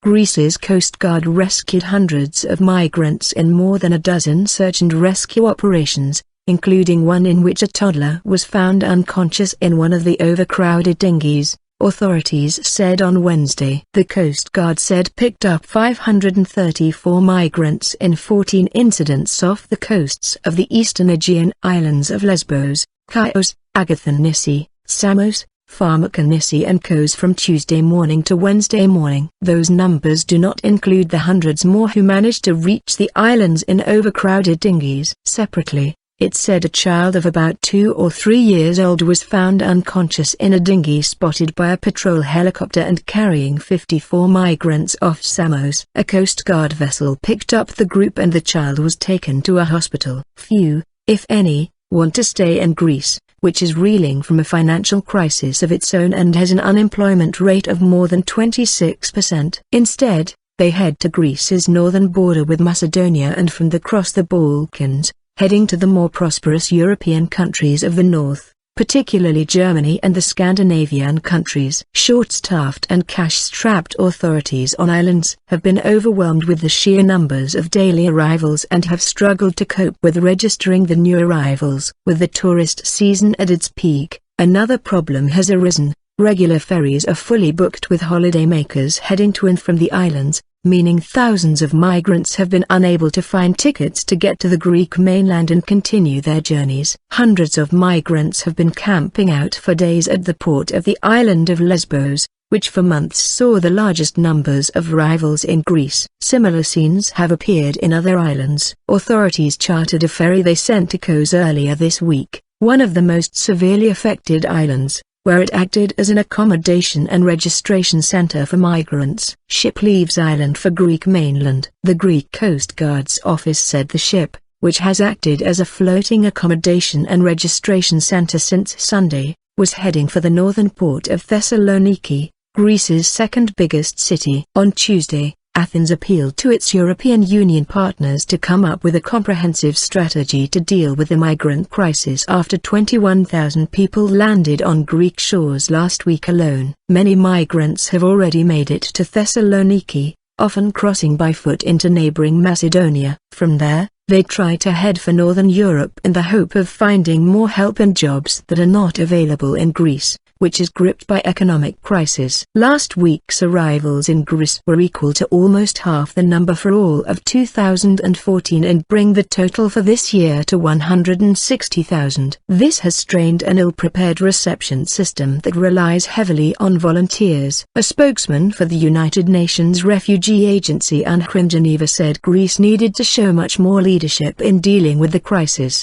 Greece's Coast Guard rescued hundreds of migrants in more than a dozen search and rescue operations, including one in which a toddler was found unconscious in one of the overcrowded dinghies, authorities said on Wednesday. The Coast Guard said picked up 534 migrants in 14 incidents off the coasts of the eastern Aegean islands of Lesbos, Chios, Agathonissi, Samos, Farmakonissi and Kos from Tuesday morning to Wednesday morning. Those numbers do not include the hundreds more who managed to reach the islands in overcrowded dinghies. Separately, it said a child of about 2 or 3 years old was found unconscious in a dinghy spotted by a patrol helicopter and carrying 54 migrants off Samos. A Coast Guard vessel picked up the group and the child was taken to a hospital. Few, if any, want to stay in Greece, which is reeling from a financial crisis of its own and has an unemployment rate of more than 26%. Instead, they head to Greece's northern border with Macedonia and from across the Balkans, heading to the more prosperous European countries of the north, particularly Germany and the Scandinavian countries. Short-staffed and cash-strapped authorities on islands have been overwhelmed with the sheer numbers of daily arrivals and have struggled to cope with registering the new arrivals. With the tourist season at its peak, another problem has arisen. Regular ferries are fully booked with holidaymakers heading to and from the islands, meaning thousands of migrants have been unable to find tickets to get to the Greek mainland and continue their journeys. Hundreds of migrants have been camping out for days at the port of the island of Lesbos, which for months saw the largest numbers of arrivals in Greece. Similar scenes have appeared in other islands. Authorities chartered a ferry they sent to Kos earlier this week, one of the most severely affected islands, where it acted as an accommodation and registration center for migrants. Ship leaves island for Greek mainland. The Greek Coast Guard's office said the ship, which has acted as a floating accommodation and registration center since Sunday, was heading for the northern port of Thessaloniki, Greece's second biggest city. On Tuesday, Athens appealed to its European Union partners to come up with a comprehensive strategy to deal with the migrant crisis after 21,000 people landed on Greek shores last week alone. Many migrants have already made it to Thessaloniki, often crossing by foot into neighboring Macedonia. From there, they try to head for northern Europe in the hope of finding more help and jobs that are not available in Greece, which is gripped by economic crisis. Last week's arrivals in Greece were equal to almost half the number for all of 2014 and bring the total for this year to 160,000. This has strained an ill-prepared reception system that relies heavily on volunteers. A spokesman for the United Nations Refugee Agency UNHCR in Geneva said Greece needed to show much more leadership in dealing with the crisis.